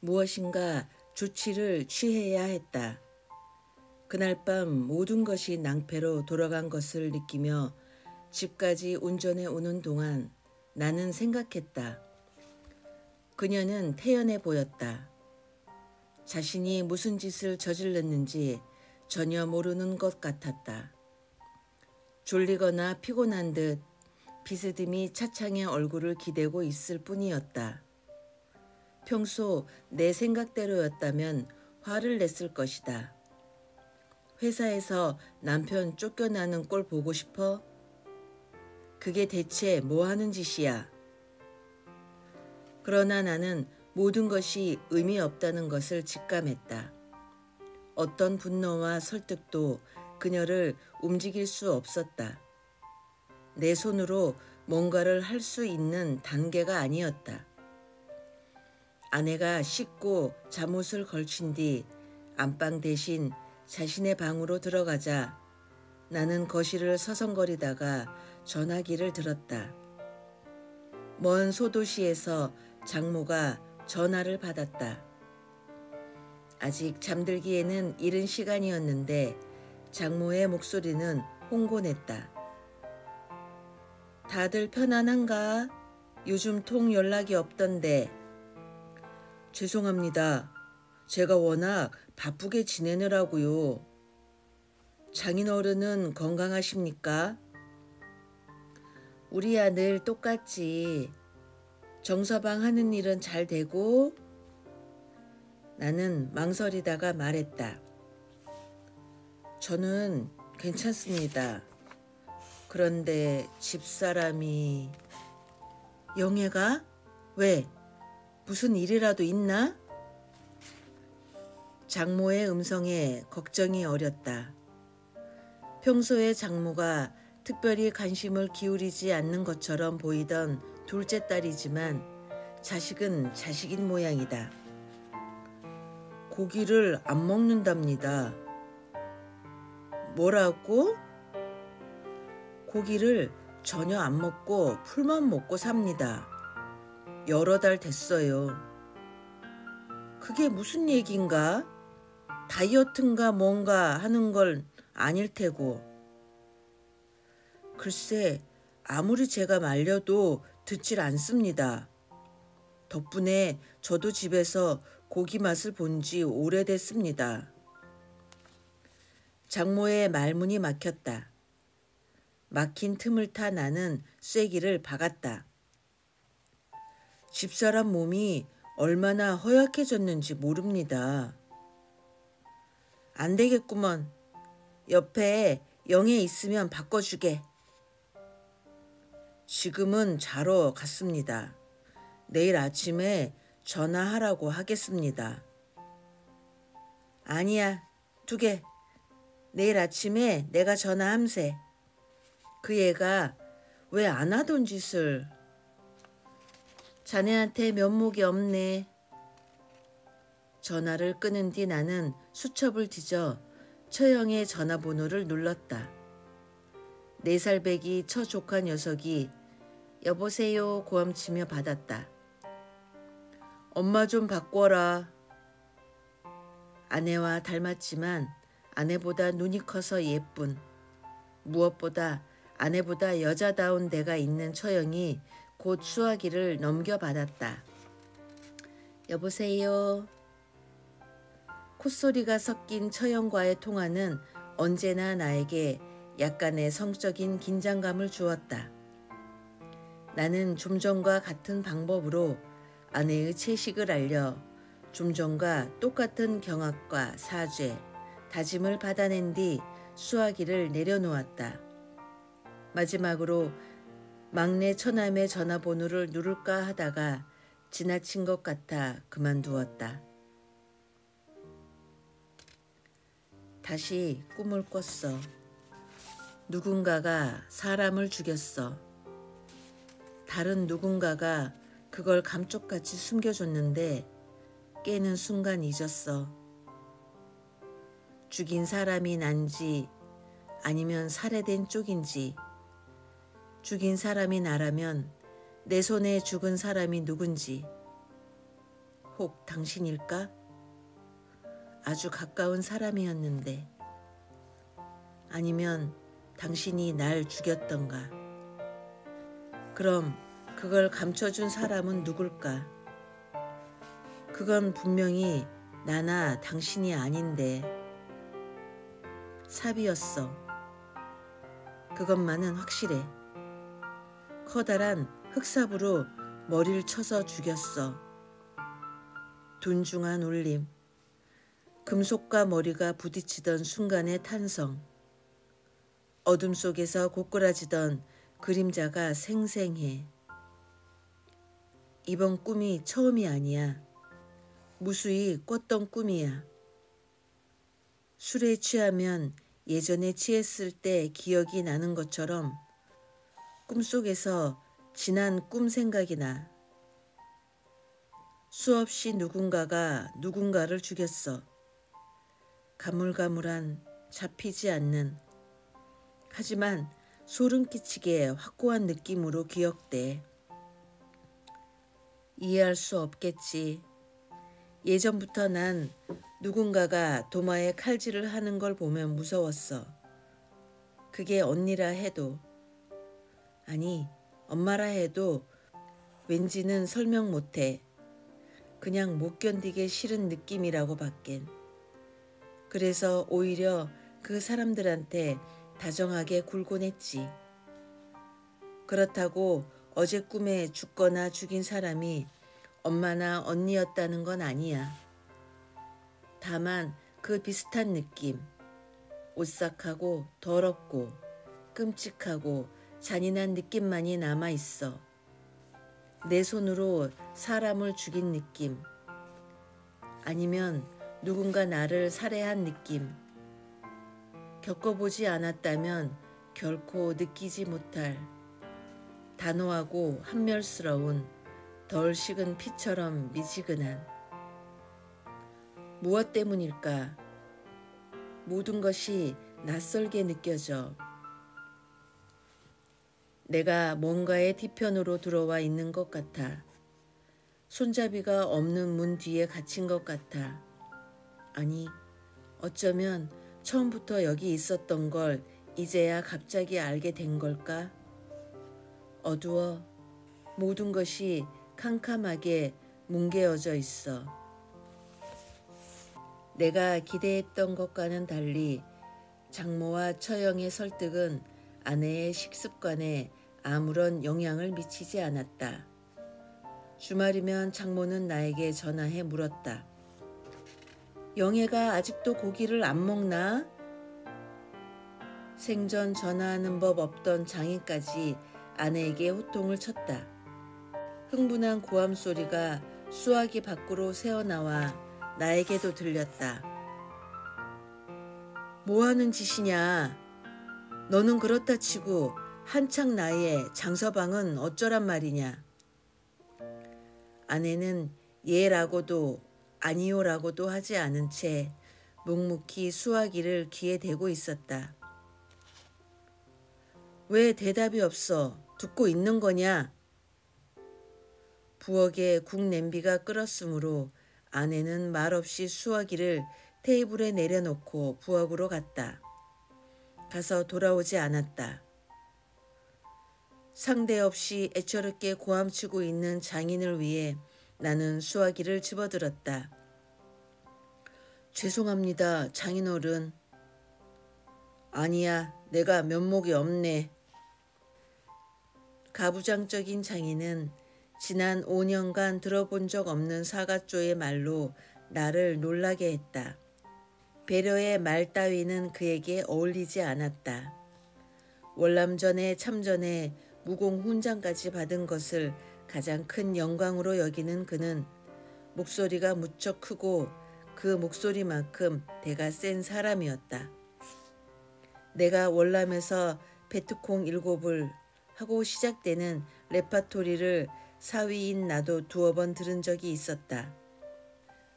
무엇인가 조치를 취해야 했다. 그날 밤 모든 것이 낭패로 돌아간 것을 느끼며 집까지 운전해 오는 동안 나는 생각했다. 그녀는 태연해 보였다. 자신이 무슨 짓을 저질렀는지 전혀 모르는 것 같았다. 졸리거나 피곤한 듯 비스듬히 차창에 얼굴을 기대고 있을 뿐이었다. 평소 내 생각대로였다면 화를 냈을 것이다. 회사에서 남편 쫓겨나는 꼴 보고 싶어? 그게 대체 뭐 하는 짓이야? 그러나 나는 모든 것이 의미 없다는 것을 직감했다. 어떤 분노와 설득도 그녀를 움직일 수 없었다. 내 손으로 뭔가를 할 수 있는 단계가 아니었다. 아내가 씻고 잠옷을 걸친 뒤 안방 대신 자신의 방으로 들어가자 나는 거실을 서성거리다가 전화기를 들었다. 먼 소도시에서 장모가 전화를 받았다. 아직 잠들기에는 이른 시간이었는데 장모의 목소리는 홍곤했다. 다들 편안한가? 요즘 통 연락이 없던데. 죄송합니다. 제가 워낙 바쁘게 지내느라고요. 장인어른은 건강하십니까? 우리야 늘 똑같지. 정서방 하는 일은 잘 되고? 나는 망설이다가 말했다. 저는 괜찮습니다. 그런데 집사람이... 영애가? 왜? 무슨 일이라도 있나? 장모의 음성에 걱정이 어렸다. 평소에 장모가 특별히 관심을 기울이지 않는 것처럼 보이던 둘째 딸이지만 자식은 자식인 모양이다. 고기를 안 먹는답니다. 뭐라고? 고기를 전혀 안 먹고 풀만 먹고 삽니다. 여러 달 됐어요. 그게 무슨 얘긴가? 다이어트인가 뭔가 하는 걸 아닐 테고. 글쎄, 아무리 제가 말려도 듣질 않습니다. 덕분에 저도 집에서 고기 맛을 본 지 오래됐습니다. 장모의 말문이 막혔다. 막힌 틈을 타 나는 쐐기를 박았다. 집사람 몸이 얼마나 허약해졌는지 모릅니다. 안 되겠구먼. 옆에 영애 있으면 바꿔주게. 지금은 자러 갔습니다. 내일 아침에 전화하라고 하겠습니다. 아니야, 두게. 내일 아침에 내가 전화함세. 그 애가 왜 안 하던 짓을. 자네한테 면목이 없네. 전화를 끊은 뒤 나는 수첩을 뒤져 처형의 전화번호를 눌렀다. 4살배기 처조카 녀석이 여보세요 고함치며 받았다. 엄마 좀 바꿔라. 아내와 닮았지만 아내보다 눈이 커서 예쁜, 무엇보다 아내보다 여자다운 데가 있는 처형이 곧 수화기를 넘겨받았다. 여보세요. 콧소리가 섞인 처형과의 통화는 언제나 나에게 약간의 성적인 긴장감을 주었다. 나는 좀 전과 같은 방법으로 아내의 채식을 알려 좀 전과 똑같은 경악과 사죄, 다짐을 받아낸 뒤 수화기를 내려놓았다. 마지막으로 막내 처남의 전화번호를 누를까 하다가 지나친 것 같아 그만두었다. 다시 꿈을 꿨어. 누군가가 사람을 죽였어. 다른 누군가가 그걸 감쪽같이 숨겨줬는데 깨는 순간 잊었어. 죽인 사람이 난지 아니면 살해된 쪽인지. 죽인 사람이 나라면 내 손에 죽은 사람이 누군지. 혹 당신일까? 아주 가까운 사람이었는데. 아니면 당신이 날 죽였던가. 그럼 그걸 감춰준 사람은 누굴까? 그건 분명히 나나 당신이 아닌데. 삽이었어. 그것만은 확실해. 커다란 흑삽으로 머리를 쳐서 죽였어. 둔중한 울림. 금속과 머리가 부딪히던 순간의 탄성. 어둠 속에서 고꾸라지던 그림자가 생생해. 이번 꿈이 처음이 아니야. 무수히 꿨던 꿈이야. 술에 취하면 예전에 취했을 때 기억이 나는 것처럼 꿈속에서 지난 꿈 생각이 나. 수없이 누군가가 누군가를 죽였어. 가물가물한, 잡히지 않는, 하지만 소름 끼치게 확고한 느낌으로 기억돼. 이해할 수 없겠지. 예전부터 난 누군가가 도마에 칼질을 하는 걸 보면 무서웠어. 그게 언니라 해도, 아니 엄마라 해도 왠지는 설명 못해. 그냥 못 견디게 싫은 느낌이라고 밖엔. 그래서 오히려 그 사람들한테 다정하게 굴곤 했지. 그렇다고 어제 꿈에 죽거나 죽인 사람이 엄마나 언니였다는 건 아니야. 다만 그 비슷한 느낌. 오싹하고 더럽고 끔찍하고 잔인한 느낌만이 남아있어. 내 손으로 사람을 죽인 느낌. 아니면 누군가 나를 살해한 느낌. 겪어보지 않았다면 결코 느끼지 못할 단호하고 한멸스러운 덜 식은 피처럼 미지근한. 무엇 때문일까? 모든 것이 낯설게 느껴져. 내가 뭔가의 뒤편으로 들어와 있는 것 같아. 손잡이가 없는 문 뒤에 갇힌 것 같아. 아니, 어쩌면 처음부터 여기 있었던 걸 이제야 갑자기 알게 된 걸까? 어두워. 모든 것이 캄캄하게 뭉개어져 있어. 내가 기대했던 것과는 달리 장모와 처형의 설득은 아내의 식습관에 아무런 영향을 미치지 않았다. 주말이면 장모는 나에게 전화해 물었다. 영애가 아직도 고기를 안 먹나? 생전 전화하는 법 없던 장인까지 아내에게 호통을 쳤다. 흥분한 고함 소리가 수화기 밖으로 새어나와 나에게도 들렸다. 뭐하는 짓이냐? 너는 그렇다 치고 한창 나이에 장서방은 어쩌란 말이냐? 아내는 예라고도 아니요라고도 하지 않은 채 묵묵히 수화기를 귀에 대고 있었다. 왜 대답이 없어? 듣고 있는 거냐? 부엌에 국 냄비가 끓었으므로 아내는 말없이 수화기를 테이블에 내려놓고 부엌으로 갔다. 가서 돌아오지 않았다. 상대 없이 애처롭게 고함치고 있는 장인을 위해 나는 수화기를 집어들었다. 죄송합니다, 장인어른. 아니야, 내가 면목이 없네. 가부장적인 장인은 지난 5년간 들어본 적 없는 사가조의 말로 나를 놀라게 했다. 배려의 말 따위는 그에게 어울리지 않았다. 월남전에 참전에 무공 훈장까지 받은 것을 가장 큰 영광으로 여기는 그는 목소리가 무척 크고 그 목소리만큼 대가 센 사람이었다. 내가 월남에서 베트콩 7을 하고 시작되는 레파토리를 사위인 나도 2번 들은 적이 있었다.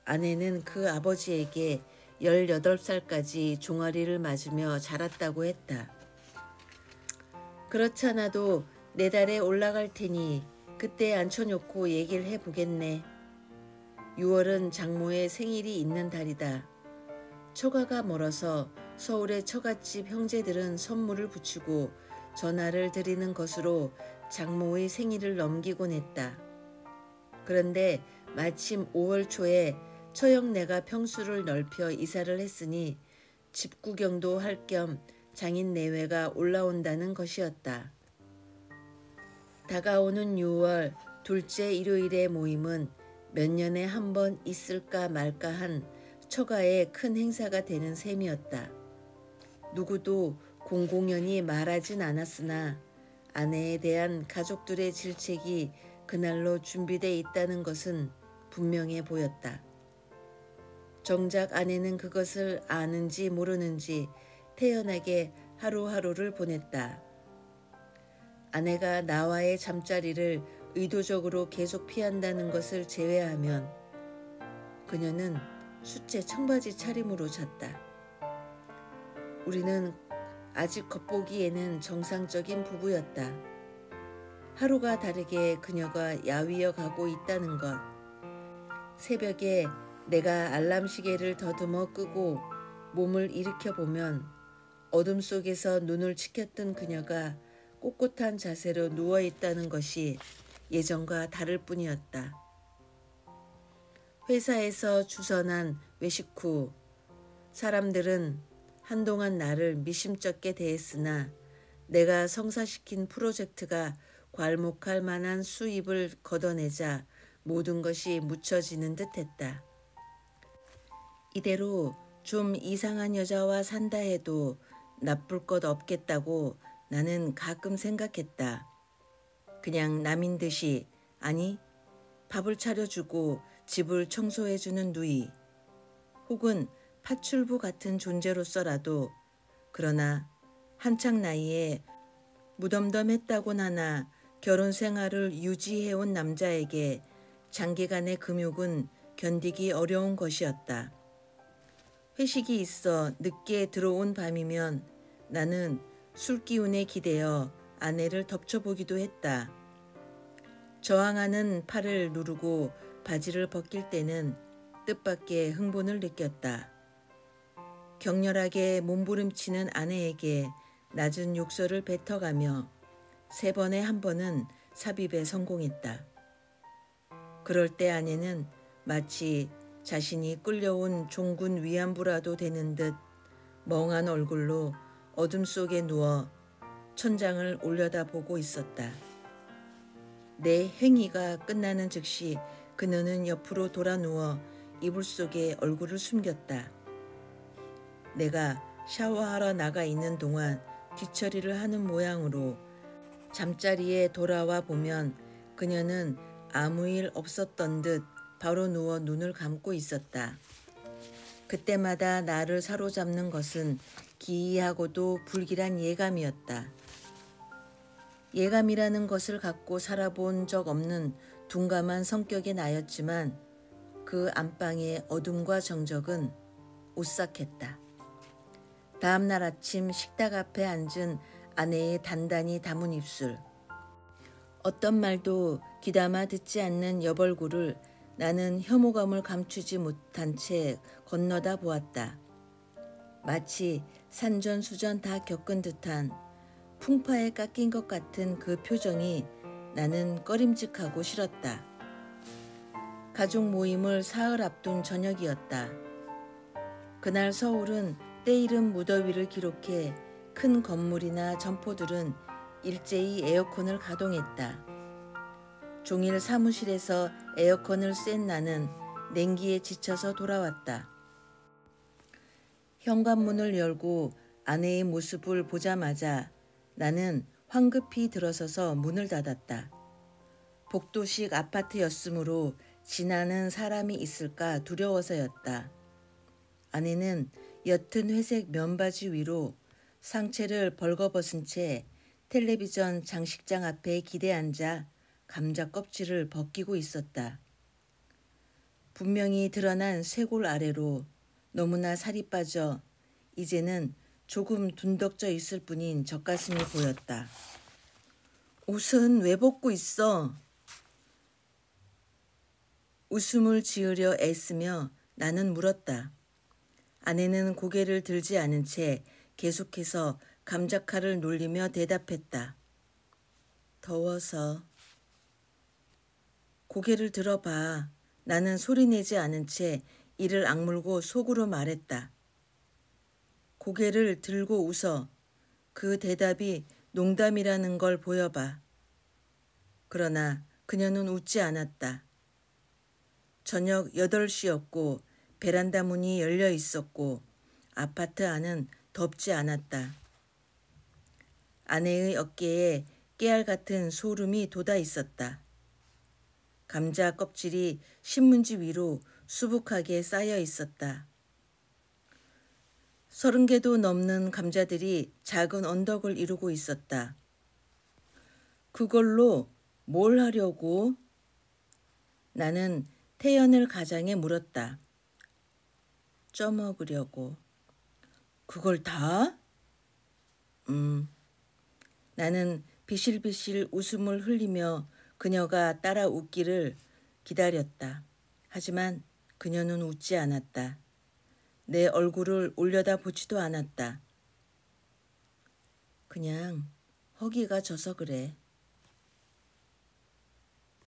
아내는 그 아버지에게 18살까지 종아리를 맞으며 자랐다고 했다. 그렇잖아도 4달에 올라갈 테니 그때 앉혀놓고 얘기를 해보겠네. 6월은 장모의 생일이 있는 달이다. 처가가 멀어서 서울의 처갓집 형제들은 선물을 붙이고 전화를 드리는 것으로 장모의 생일을 넘기곤 했다. 그런데 마침 5월 초에 처형네가 평수를 넓혀 이사를 했으니 집 구경도 할 겸 장인 내외가 올라온다는 것이었다. 다가오는 6월 둘째 일요일의 모임은 몇 년에 한 번 있을까 말까 한 처가의 큰 행사가 되는 셈이었다. 누구도 공공연히 말하진 않았으나 아내에 대한 가족들의 질책이 그날로 준비돼 있다는 것은 분명해 보였다. 정작 아내는 그것을 아는지 모르는지 태연하게 하루하루를 보냈다. 아내가 나와의 잠자리를 의도적으로 계속 피한다는 것을 제외하면 그녀는 숫제 청바지 차림으로 잤다. 우리는 아직 겉보기에는 정상적인 부부였다. 하루가 다르게 그녀가 야위어 가고 있다는 것. 새벽에 내가 알람 시계를 더듬어 끄고 몸을 일으켜 보면 어둠 속에서 눈을 치켰던 그녀가 꼿꼿한 자세로 누워 있다는 것이 예전과 다를 뿐이었다. 회사에서 주선한 외식 후 사람들은 한동안 나를 미심쩍게 대했으나 내가 성사시킨 프로젝트가 괄목할 만한 수입을 걷어내자 모든 것이 묻혀지는 듯했다. 이대로 좀 이상한 여자와 산다 해도 나쁠 것 없겠다고 나는 가끔 생각했다. 그냥 남인 듯이, 아니 밥을 차려주고 집을 청소해주는 누이, 혹은 파출부 같은 존재로서라도. 그러나 한창 나이에 무덤덤했다곤 하나 결혼 생활을 유지해온 남자에게 장기간의 금욕은 견디기 어려운 것이었다. 회식이 있어 늦게 들어온 밤이면 나는 술기운에 기대어 아내를 덮쳐보기도 했다. 저항하는 팔을 누르고 바지를 벗길 때는 뜻밖의 흥분을 느꼈다. 격렬하게 몸부림치는 아내에게 낮은 욕설을 뱉어가며 3번에 1번은 삽입에 성공했다. 그럴 때 아내는 마치 자신이 끌려온 종군 위안부라도 되는 듯 멍한 얼굴로 어둠 속에 누워 천장을 올려다보고 있었다. 내 행위가 끝나는 즉시 그녀는 옆으로 돌아 누워 이불 속에 얼굴을 숨겼다. 내가 샤워하러 나가 있는 동안 뒤처리를 하는 모양으로 잠자리에 돌아와 보면 그녀는 아무 일 없었던 듯 바로 누워 눈을 감고 있었다. 그때마다 나를 사로잡는 것은 기이하고도 불길한 예감이었다. 예감이라는 것을 갖고 살아본 적 없는 둔감한 성격의 나였지만 그 안방의 어둠과 정적은 오싹했다. 다음날 아침 식탁 앞에 앉은 아내의 단단히 담은 입술. 어떤 말도 귀담아 듣지 않는 옆얼굴을 나는 혐오감을 감추지 못한 채 건너다 보았다. 마치 산전수전 다 겪은 듯한 풍파에 깎인 것 같은 그 표정이 나는 꺼림직하고 싫었다. 가족 모임을 사흘 앞둔 저녁이었다. 그날 서울은 때이른 무더위를 기록해 큰 건물이나 점포들은 일제히 에어컨을 가동했다. 종일 사무실에서 에어컨을 쐰 나는 냉기에 지쳐서 돌아왔다. 현관문을 열고 아내의 모습을 보자마자 나는 황급히 들어서서 문을 닫았다. 복도식 아파트였으므로 지나는 사람이 있을까 두려워서였다. 아내는 옅은 회색 면바지 위로 상체를 벌거벗은 채 텔레비전 장식장 앞에 기대 앉아 감자 껍질을 벗기고 있었다. 분명히 드러난 쇄골 아래로 너무나 살이 빠져 이제는 조금 둔덕져 있을 뿐인 젖가슴이 보였다. 옷은 왜 벗고 있어? 웃음을 지으려 애쓰며 나는 물었다. 아내는 고개를 들지 않은 채 계속해서 감자칼을 놀리며 대답했다. 더워서. 고개를 들어봐. 나는 소리내지 않은 채 이를 악물고 속으로 말했다. 고개를 들고 웃어. 그 대답이 농담이라는 걸 보여봐. 그러나 그녀는 웃지 않았다. 저녁 8시였고 베란다 문이 열려 있었고 아파트 안은 덥지 않았다. 아내의 어깨에 깨알 같은 소름이 돋아 있었다. 감자 껍질이 신문지 위로 수북하게 쌓여 있었다. 30개도 넘는 감자들이 작은 언덕을 이루고 있었다. 그걸로 뭘 하려고? 나는 태연을 가장에 물었다. 쪄먹으려고. 그걸 다? 나는 비실비실 웃음을 흘리며 그녀가 따라 웃기를 기다렸다. 하지만 그녀는 웃지 않았다. 내 얼굴을 올려다 보지도 않았다. 그냥 허기가 져서 그래.